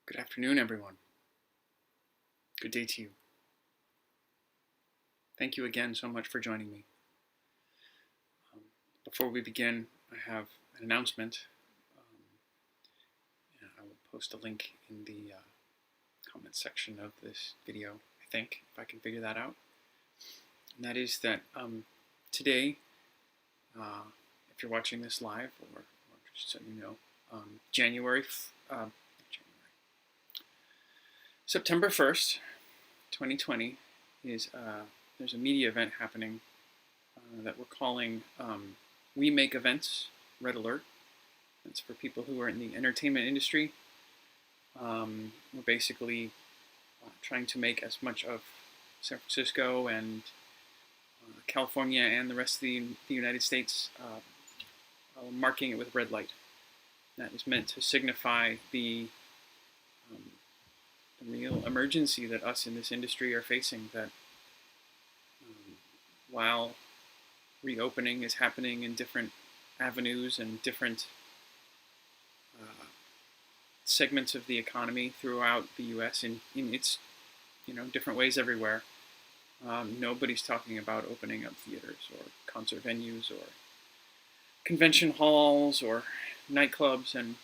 Good afternoon, everyone. Good day to you. Thank you again so much for joining me. Before we begin, I have an announcement. I will post a link in the comment section of this video, I think, if I can figure that out. And that is that today, if you're watching this live, or just so you know, September 1st, 2020 is there's a media event happening that we're calling We Make Events Red Alert. It's for people who are in the entertainment industry. We're basically trying to make as much of San Francisco and California and the rest of the United States marking it with red light. That is meant to signify the real emergency that us in this industry are facing, that while reopening is happening in different avenues and different segments of the economy throughout the U.S. in its different ways everywhere, nobody's talking about opening up theaters or concert venues or convention halls or nightclubs, and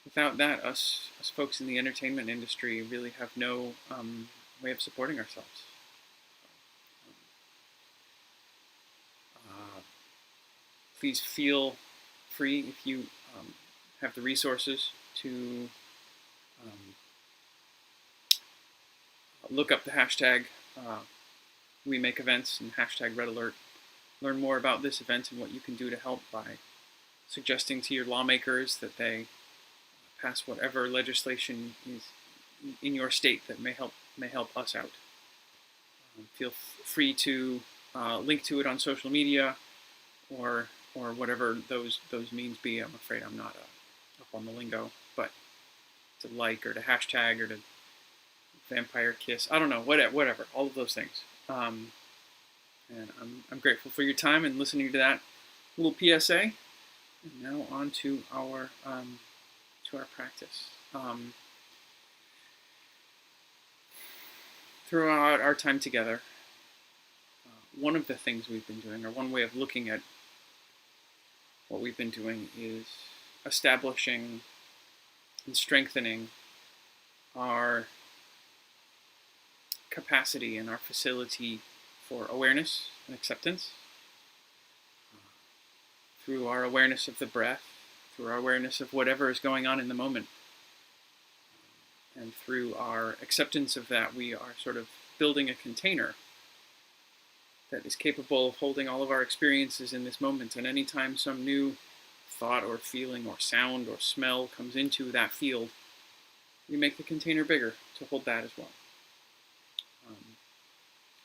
without that, us folks in the entertainment industry really have no way of supporting ourselves. Please feel free, if you have the resources, to look up the hashtag We Make Events and hashtag Red Alert. Learn more about this event and what you can do to help by suggesting to your lawmakers that they pass whatever legislation is in your state that may help us out. Feel free to link to it on social media or whatever those means be. I'm afraid I'm not up on the lingo, but to like or to hashtag or to vampire kiss, I don't know, whatever, all of those things. And I'm grateful for your time and listening to that little PSA. And now on to our practice. Throughout our time together, one of the things we've been doing, or one way of looking at what we've been doing, is establishing and strengthening our capacity and our facility for awareness and acceptance through our awareness of the breath, through our awareness of whatever is going on in the moment. And through our acceptance of that, we are sort of building a container that is capable of holding all of our experiences in this moment. And anytime some new thought or feeling or sound or smell comes into that field, we make the container bigger to hold that as well.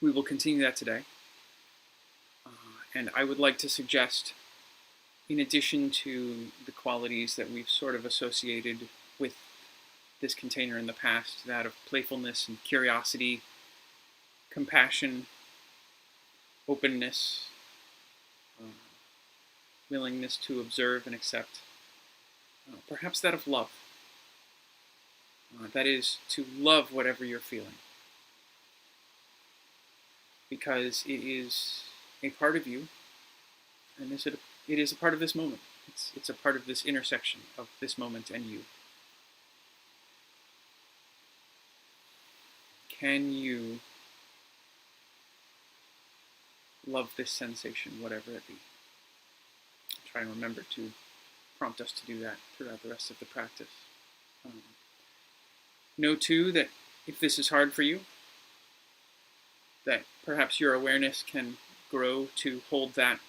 We will continue that today. And I would like to suggest, in addition to the qualities that we've sort of associated with this container in the past, that of playfulness and curiosity, compassion, openness, willingness to observe and accept, perhaps that of love. That is, to love whatever you're feeling, because it is a part of you, and it is a part of this moment. It's a part of this intersection of this moment and you. Can you love this sensation, whatever it be? I'll try and remember to prompt us to do that throughout the rest of the practice. Know too that if this is hard for you, that perhaps your awareness can grow to hold that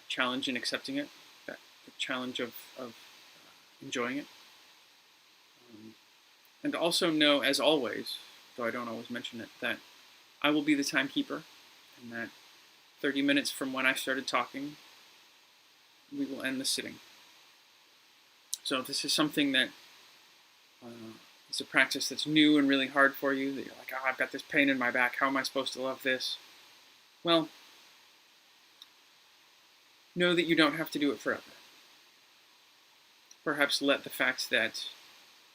challenge in accepting it, that the challenge of enjoying it. And also know, as always, though I don't always mention it, that I will be the timekeeper, and that 30 minutes from when I started talking, we will end the sitting. So if this is something that it's a practice that's new and really hard for you, that you're like, I've got this pain in my back, how am I supposed to love this? Well, know that you don't have to do it forever. perhaps let the fact that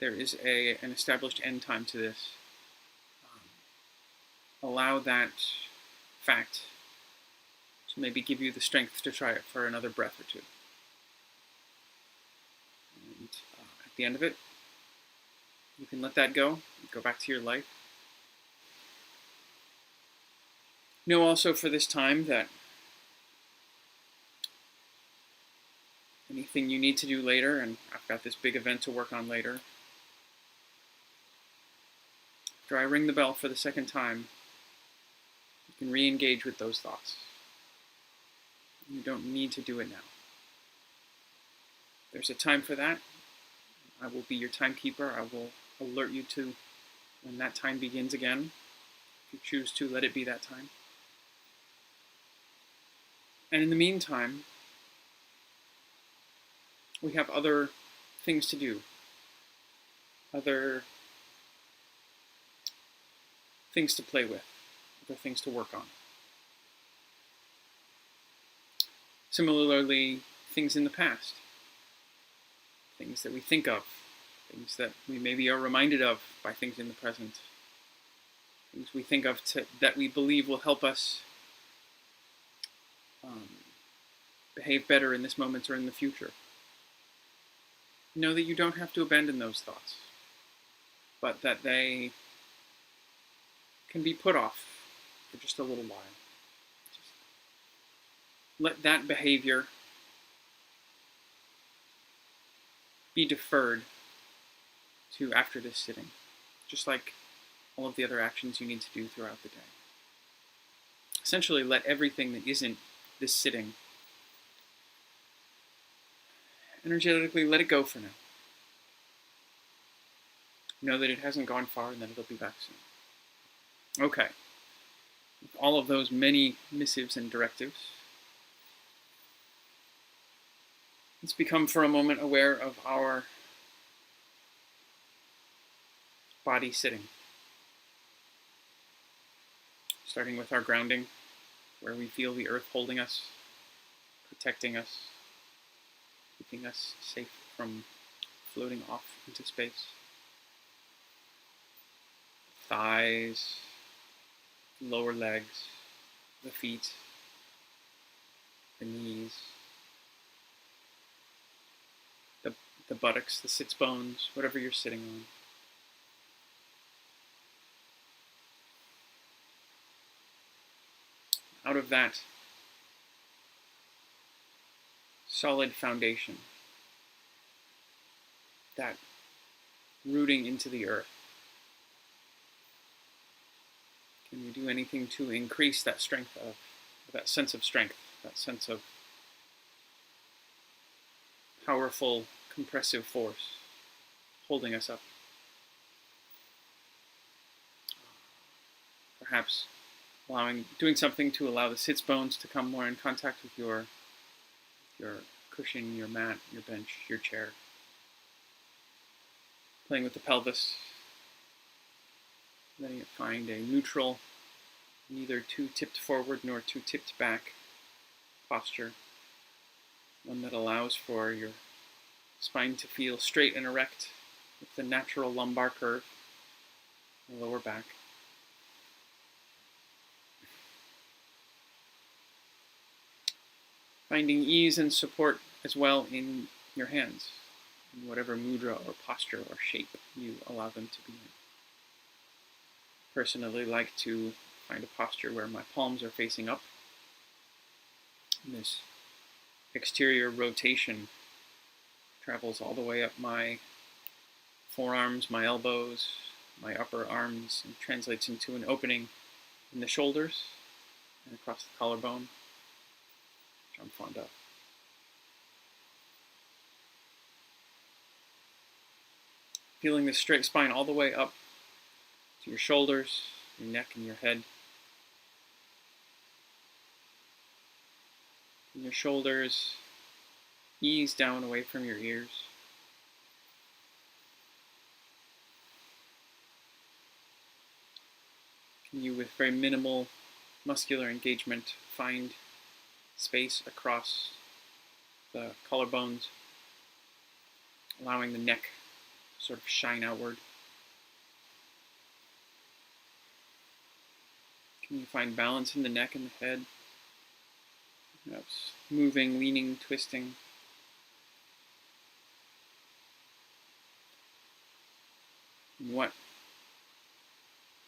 there is an established end time to this allow that fact to maybe give you the strength to try it for another breath or two. And at the end of it, you can let that go back to your life. Know also for this time that anything you need to do later, and I've got this big event to work on later, after I ring the bell for the second time, you can re-engage with those thoughts. You don't need to do it now. There's a time for that. I will be your timekeeper. I will alert you to when that time begins again, if you choose to let it be that time. And in the meantime, we have other things to do, other things to play with, other things to work on. Similarly, things in the past, things that we think of, things that we maybe are reminded of by things in the present, things we think of that we believe will help us behave better in this moment or in the future. Know that you don't have to abandon those thoughts, but that they can be put off for just a little while. Just let that behavior be deferred to after this sitting, just like all of the other actions you need to do throughout the day. Essentially, let everything that isn't this sitting, energetically let it go for now. Know that it hasn't gone far and that it'll be back soon. Okay. With all of those many missives and directives, let's become for a moment aware of our body sitting. Starting with our grounding, where we feel the earth holding us, protecting us, keeping us safe from floating off into space. Thighs, lower legs, the feet, the knees, the buttocks, the sits bones, whatever you're sitting on. Out of that solid foundation, that rooting into the earth, can you do anything to increase that strength of, that sense of strength, that sense of powerful compressive force holding us up? Perhaps doing something to allow the sits bones to come more in contact with your cushion, your mat, your bench, your chair. Playing with the pelvis, letting it find a neutral, neither too tipped forward nor too tipped back posture. One that allows for your spine to feel straight and erect with the natural lumbar curve, the lower back. Finding ease and support as well in your hands, in whatever mudra or posture or shape you allow them to be in. Personally, like to find a posture where my palms are facing up. And this exterior rotation travels all the way up my forearms, my elbows, my upper arms, and translates into an opening in the shoulders and across the collarbone, which I'm fond of. Feeling the straight spine all the way up to your shoulders, your neck, and your head. And your shoulders ease down away from your ears. Can you, with very minimal muscular engagement, find space across the collarbones, allowing the neck to sort of shine outward. Can you find balance in the neck and the head? Perhaps moving, leaning, twisting. In what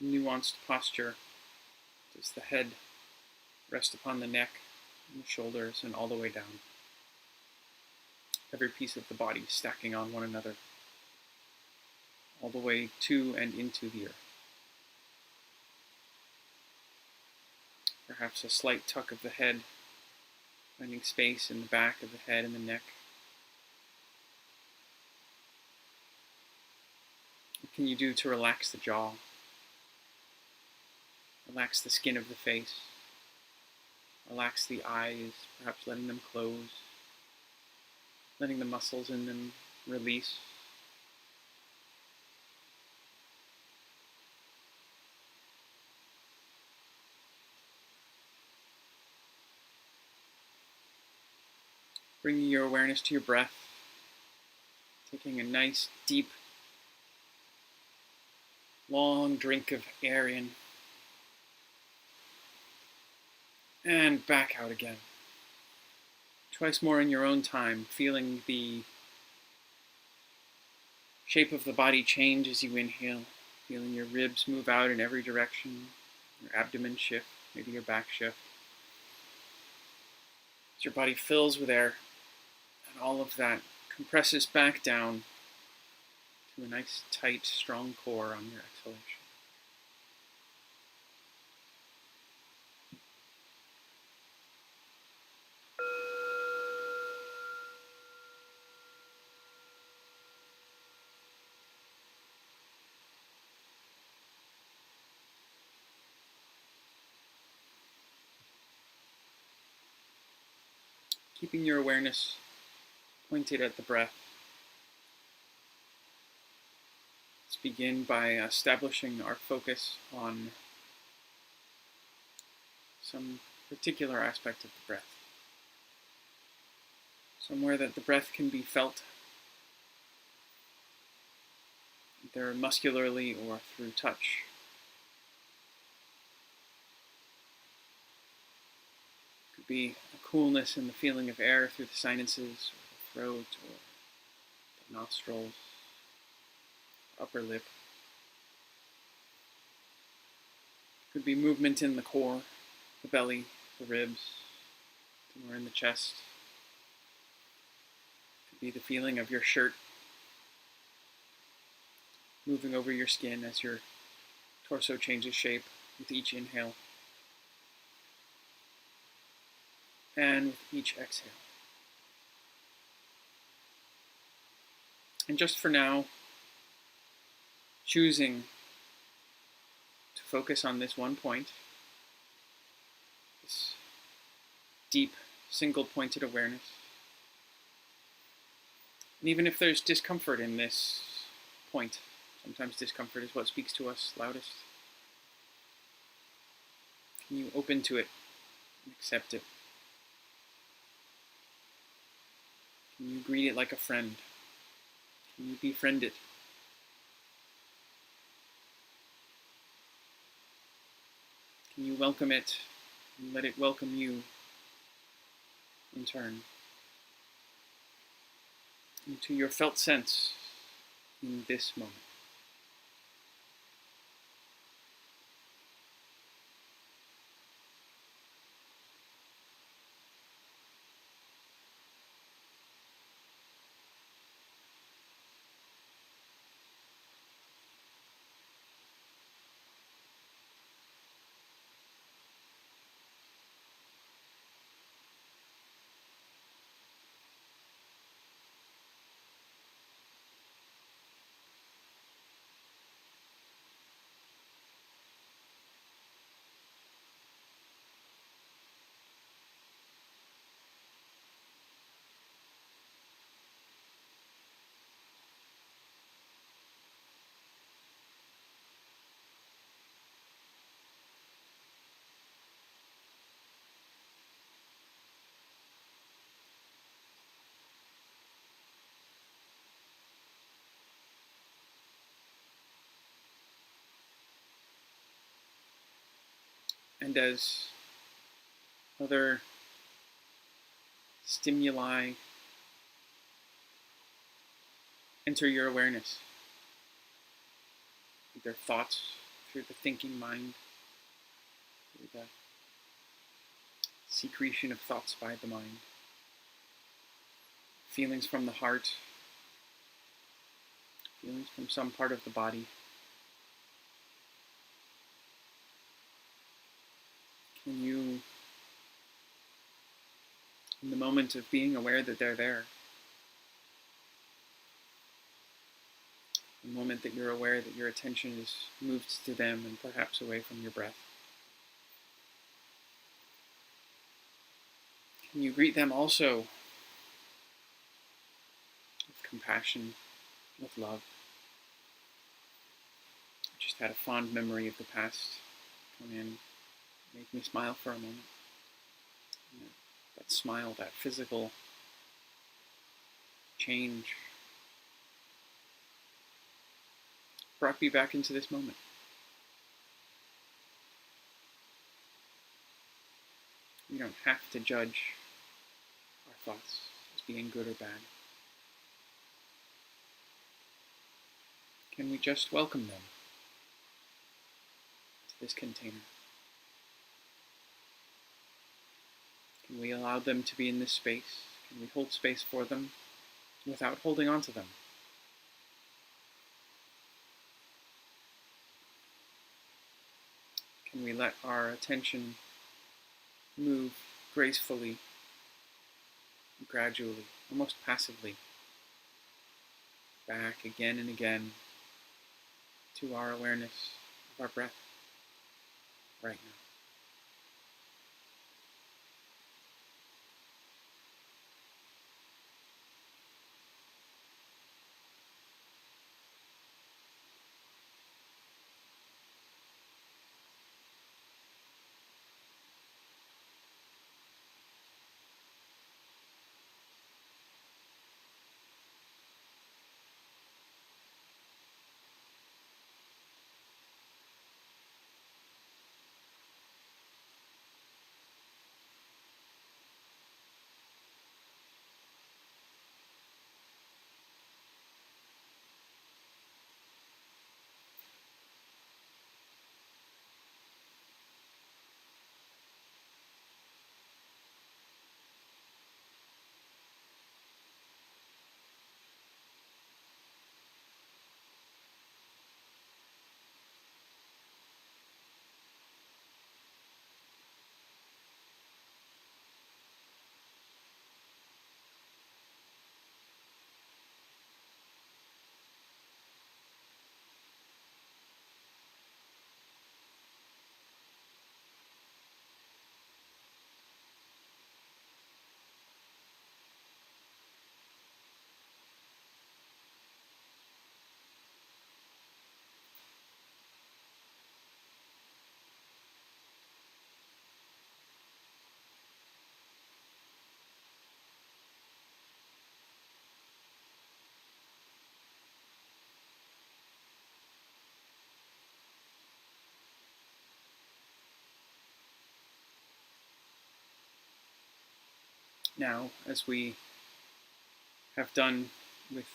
nuanced posture does the head rest upon the neck and the shoulders and all the way down? Every piece of the body stacking on one another, all the way to and into the earth. Perhaps a slight tuck of the head, finding space in the back of the head and the neck. What can you do to relax the jaw? Relax the skin of the face. Relax the eyes, perhaps letting them close. Letting the muscles in them release. Bringing your awareness to your breath. Taking a nice, deep, long drink of air in. And back out again. Twice more in your own time, feeling the shape of the body change as you inhale, feeling your ribs move out in every direction, your abdomen shift, maybe your back shift. As your body fills with air, and all of that compresses back down to a nice, tight, strong core on your exhalation. Keeping your awareness pointed at the breath. Let's begin by establishing our focus on some particular aspect of the breath. Somewhere that the breath can be felt, either muscularly or through touch. Could be a coolness in the feeling of air through the sinuses, or the throat, or the nostrils, upper lip. Could be movement in the core, the belly, the ribs, somewhere in the chest. Could be the feeling of your shirt moving over your skin as your torso changes shape with each inhale and with each exhale. And just for now, choosing to focus on this one point, this deep, single-pointed awareness. And even if there's discomfort in this point, sometimes discomfort is what speaks to us loudest. Can you open to it and accept it? Can you greet it like a friend? Can you befriend it? Can you welcome it and let it welcome you in turn into your felt sense in this moment? and as other stimuli enter your awareness, through their thoughts, through the thinking mind, through the secretion of thoughts by the mind, feelings from the heart, feelings from some part of the body. Can you, in the moment of being aware that they're there, the moment that you're aware that your attention is moved to them and perhaps away from your breath, can you greet them also with compassion, with love? I just had a fond memory of the past come in, make me smile for a moment. That smile, that physical change, brought me back into this moment. We don't have to judge our thoughts as being good or bad. Can we just welcome them to this container? Can we allow them to be in this space? Can we hold space for them without holding on to them? Can we let our attention move gracefully, gradually, almost passively, back again and again to our awareness of our breath right now? Now, as we have done with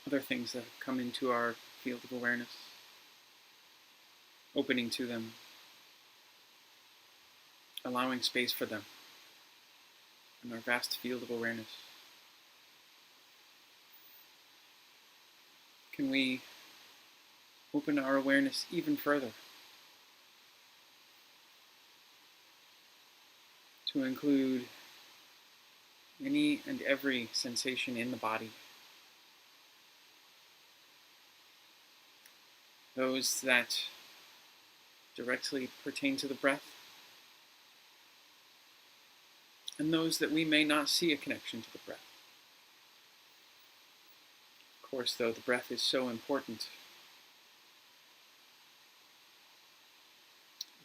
other things that have come into our field of awareness, opening to them, allowing space for them in our vast field of awareness, can we open our awareness even further to include any and every sensation in the body, those that directly pertain to the breath, and those that we may not see a connection to the breath. Of course, though, the breath is so important.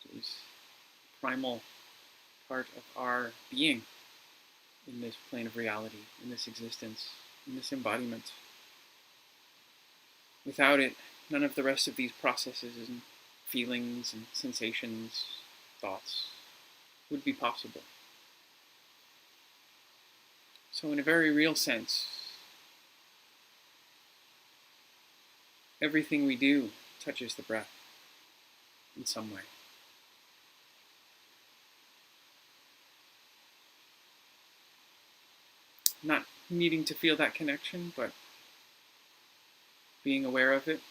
It is a primal part of our being in this plane of reality, in this existence, in this embodiment. Without it, none of the rest of these processes and feelings and sensations, thoughts would be possible. So in a very real sense, everything we do touches the breath in some way. Not needing to feel that connection, but being aware of it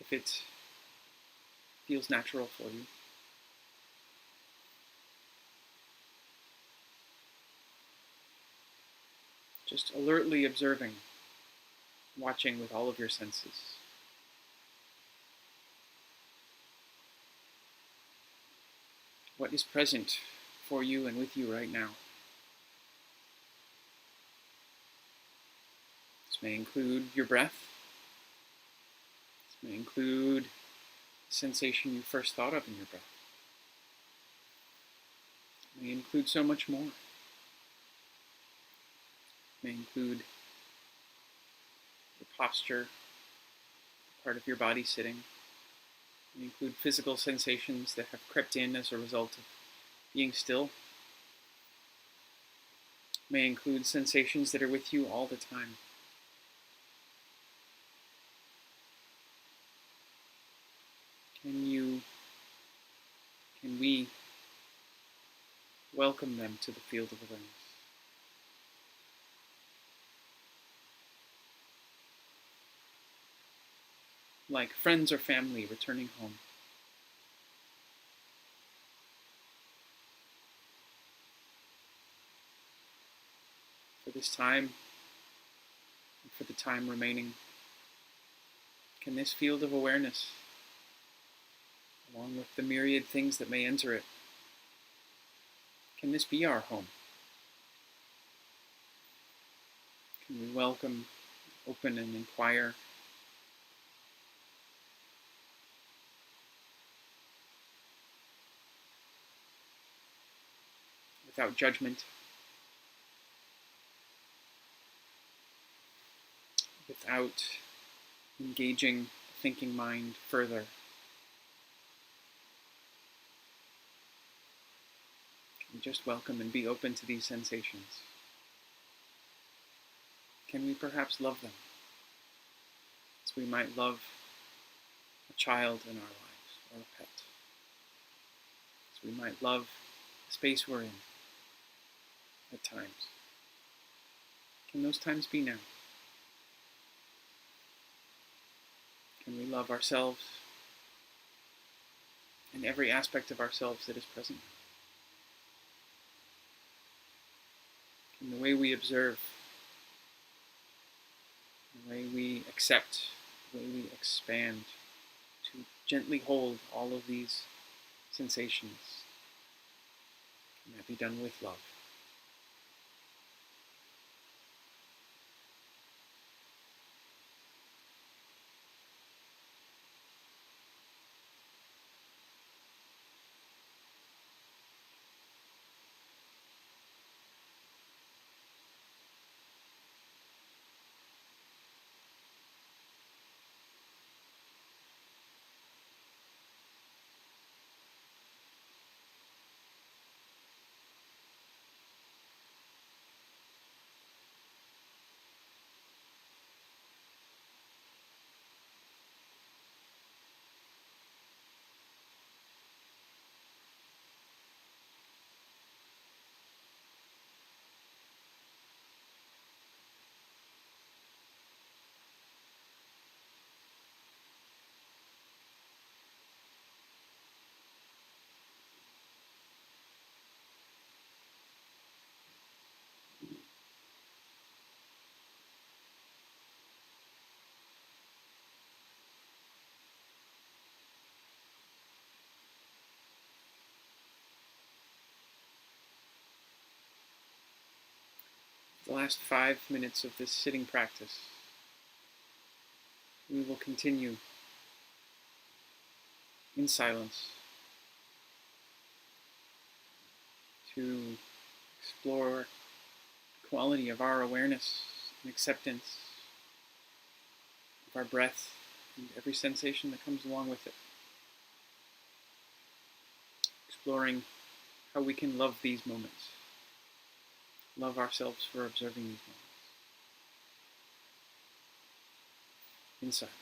if it feels natural for you. Just alertly observing, watching with all of your senses. What is present for you and with you right now? This may include your breath. This may include the sensation you first thought of in your breath. It may include so much more. It may include your posture, part of your body sitting. It may include physical sensations that have crept in as a result of being still. It may include sensations that are with you all the time. Can we welcome them to the field of awareness? Like friends or family returning home. For this time, and for the time remaining, can this field of awareness, along with the myriad things that may enter it, can this be our home? Can we welcome, open, and inquire? Without judgment, without engaging the thinking mind further. Can we just welcome and be open to these sensations? Can we perhaps love them as we might love a child in our lives or a pet? As we might love the space we're in at times. Can those times be now? Can we love ourselves and every aspect of ourselves that is present? Can the way we observe, the way we accept, the way we expand, to gently hold all of these sensations, can that be done with love? The last 5 minutes of this sitting practice, we will continue in silence to explore the quality of our awareness and acceptance of our breath and every sensation that comes along with it. Exploring how we can love these moments, love ourselves for observing these moments in silence.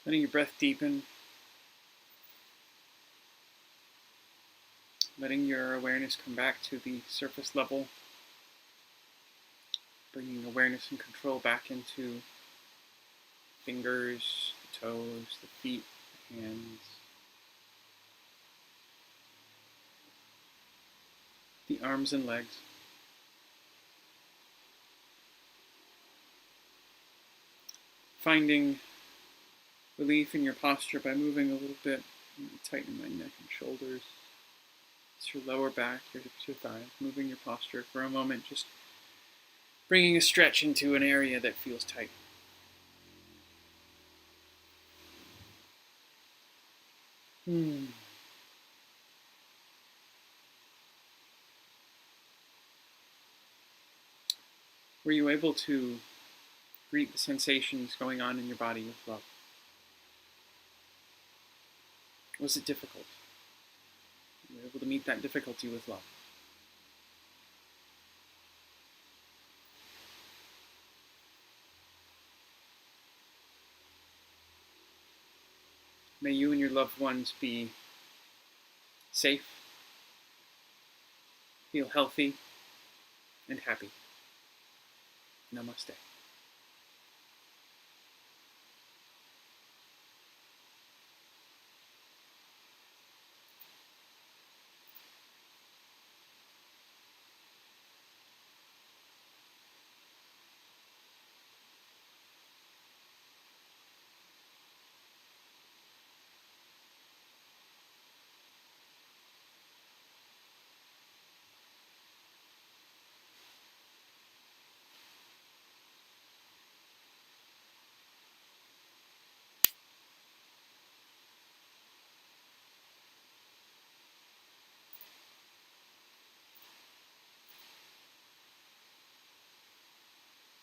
Letting your breath deepen, letting your awareness come back to the surface level, bringing awareness and control back into fingers, the toes, the feet, the hands. arms and legs. Finding relief in your posture by moving a little bit. Tightening my neck and shoulders. It's your lower back, your hips, your thighs. Moving your posture for a moment, just bringing a stretch into an area that feels tight. Were you able to greet the sensations going on in your body with love? Was it difficult? Were you able to meet that difficulty with love? May you and your loved ones be safe, feel healthy, and happy. Namaste.